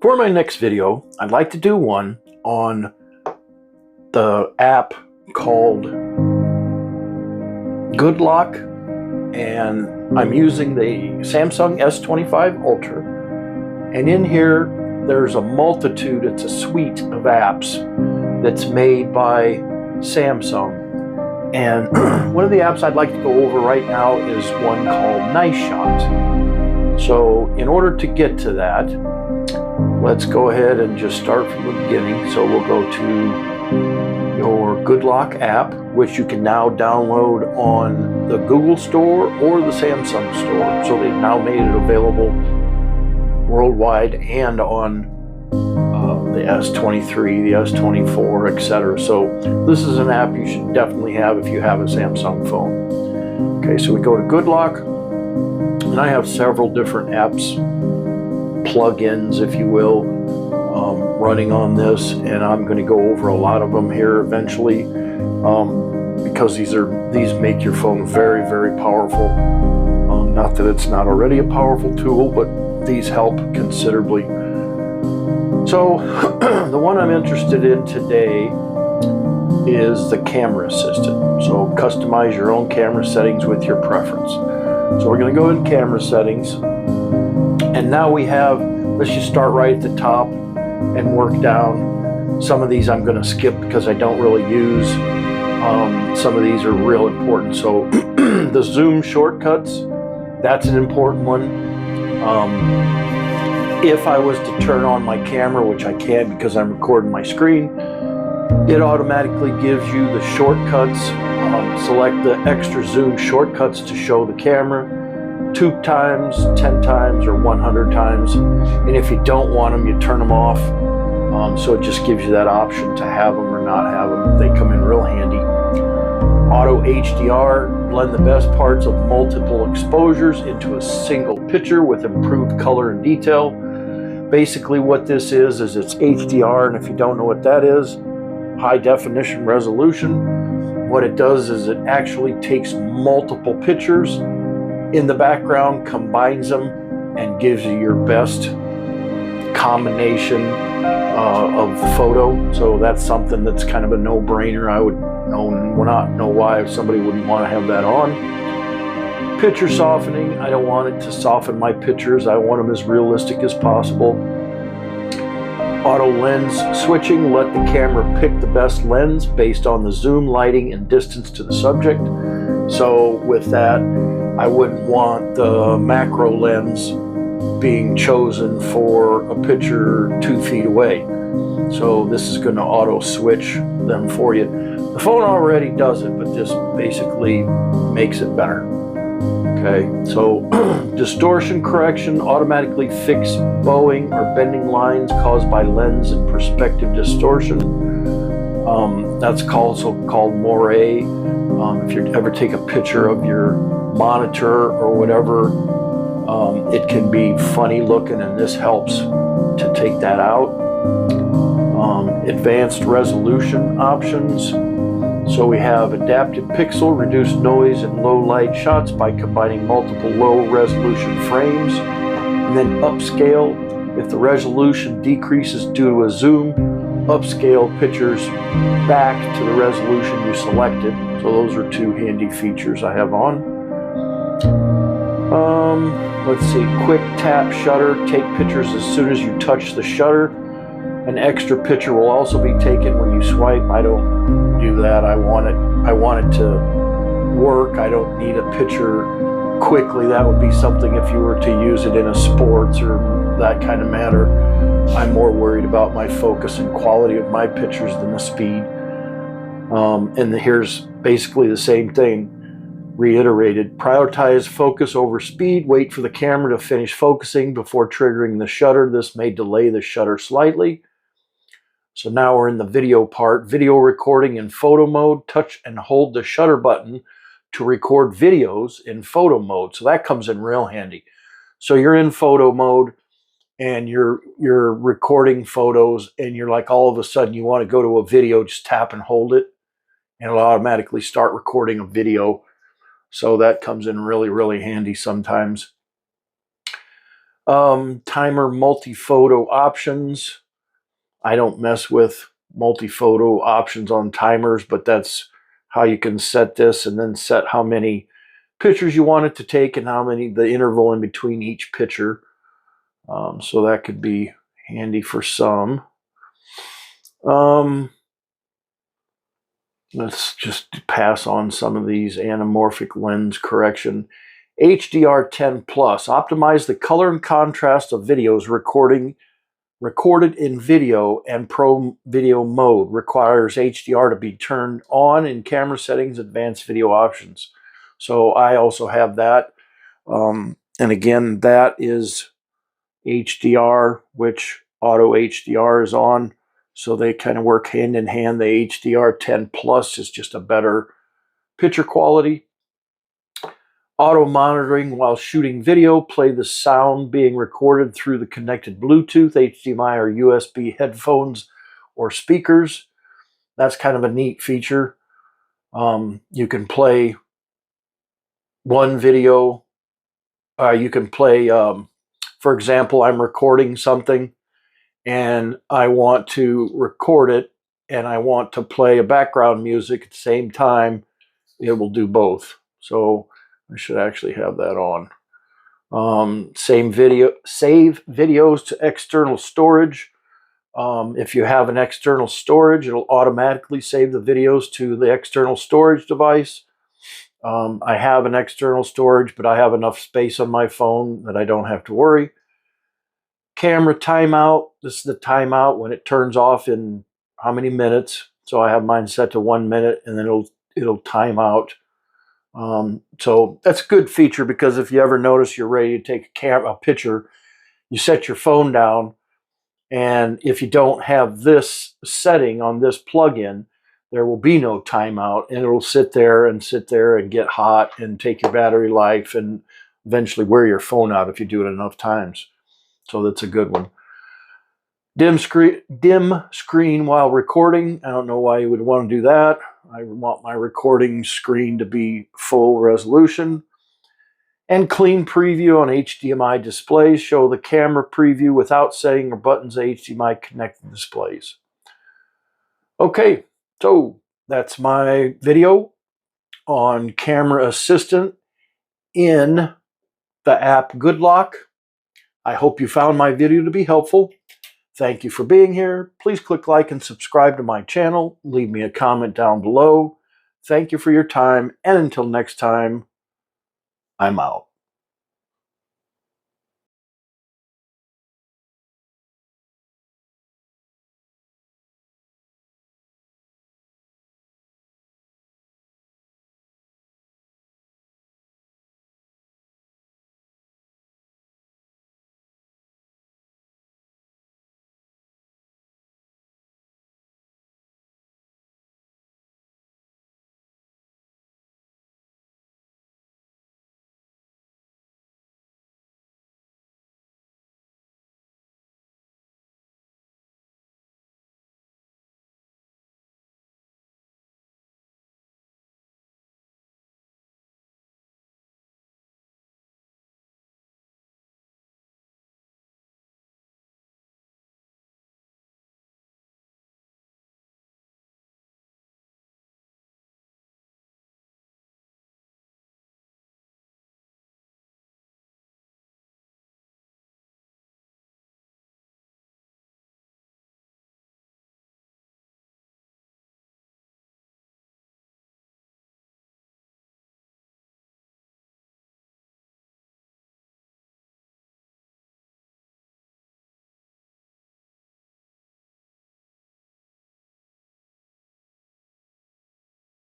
For my next video, I'd like to do one on the app called GoodLock, and I'm using the Samsung S25 Ultra, and in here there's a multitude, it's a suite of apps that's made by Samsung. And one of the apps I'd like to go over right now is one called Nice Shot. So in order to get to that, let's go ahead and just start from the beginning. So we'll go to your GoodLock app, which you can now download on the Google Store or the Samsung Store. So they've now made it available worldwide and on the S23, the S24, etc. So this is an app you should definitely have if you have a Samsung phone. Okay, so we go to GoodLock, and I have several different apps, plugins, if you will, running on this, and I'm going to go over a lot of them here eventually, because these make your phone very, very powerful. Not that it's not already a powerful tool, but these help considerably. So the one I'm interested in today is the camera assistant. So customize your own camera settings with your preference. So we're going to go in camera settings, and now we have, let's just start right at the top and work down. Some of these I'm going to skip because I don't really use. Some of these are real important. So the zoom shortcuts, that's an important one. If I was to turn on my camera, which I can because I'm recording my screen, it automatically gives you the shortcuts. Select the extra zoom shortcuts to show the camera 2 times, 10 times, or 100 times. And if you don't want them, you turn them off. So it just gives you that option to have them or not have them. They come in real handy. Auto HDR, blend the best parts of multiple exposures into a single picture with improved color and detail. Basically what this is it's HDR, and if you don't know what that is, high definition resolution. What it does is it actually takes multiple pictures in the background, combines them, and gives you your best combination of photo. So that's something that's kind of a no-brainer. I would not know why somebody wouldn't want to have that on. Picture softening, I don't want it to soften my pictures. I want them as realistic as possible. Auto lens switching, let the camera pick the best lens based on the zoom, lighting, and distance to the subject. So with that, I wouldn't want the macro lens being chosen for a picture 2 feet away. So this is going to auto switch them for you. The phone already does it, but this basically makes it better. Okay, so distortion correction, automatically fix bowing or bending lines caused by lens and perspective distortion. That's also called moire. If you ever take a picture of your monitor or whatever, it can be funny looking, and this helps to take that out. Advanced resolution options. So we have adaptive pixel, reduce noise and low light shots by combining multiple low resolution frames. And then upscale, if the resolution decreases due to a zoom, upscale pictures back to the resolution you selected. So those are 2 handy features I have on. Let's see, quick tap shutter, take pictures as soon as you touch the shutter. An extra picture will also be taken when you swipe. I don't do that. I want it to work. I don't need a picture quickly. That would be something if you were to use it in a sports or that kind of matter. I'm more worried about my focus and quality of my pictures than the speed. And here's basically the same thing reiterated. Prioritize focus over speed. Wait for the camera to finish focusing before triggering the shutter. This may delay the shutter slightly. So now we're in the video part. Video recording in photo mode. Touch and hold the shutter button to record videos in photo mode. So that comes in real handy. So you're in photo mode and you're recording photos, and you're like, all of a sudden you want to go to a video, just tap and hold it, and it'll automatically start recording a video. So that comes in really, really handy sometimes. Timer multi-photo options. I don't mess with multi-photo options on timers, but that's how you can set this, and then set how many pictures you want it to take and how many, the interval in between each picture. So that could be handy for some. Let's just pass on some of these. Anamorphic lens correction. HDR10 Plus. Optimize the color and contrast of videos recorded in video and pro video mode. Requires HDR to be turned on in camera settings, advanced video options. So I also have that. And again, that is HDR, which auto HDR is on. So they kind of work hand in hand. The HDR10 Plus is just a better picture quality. Auto monitoring while shooting video. Play the sound being recorded through the connected Bluetooth, HDMI, or USB headphones or speakers. That's kind of a neat feature. You can play one video. You can play, for example, I'm recording something and I want to record it and I want to play a background music at the same time. It will do both. So I should actually have that on. Save videos to external storage. If you have an external storage, it'll automatically save the videos to the external storage device. I have an external storage, but I have enough space on my phone that I don't have to worry. Camera timeout. This is the timeout when it turns off in how many minutes. So I have mine set to 1 minute, and then it'll time out. So that's a good feature, because if you ever notice you're ready to take a picture, you set your phone down, and if you don't have this setting on this plugin, there will be no timeout, and it'll sit there and get hot and take your battery life and eventually wear your phone out if you do it enough times. So that's a good one. Dim screen while recording. I don't know why you would want to do that. I want my recording screen to be full resolution. And clean preview on HDMI displays. Show the camera preview without setting or buttons HDMI connected displays. Okay, so that's my video on Camera Assistant in the app GoodLock. I hope you found my video to be helpful. Thank you for being here. Please click like and subscribe to my channel. Leave me a comment down below. Thank you for your time, and until next time, I'm out.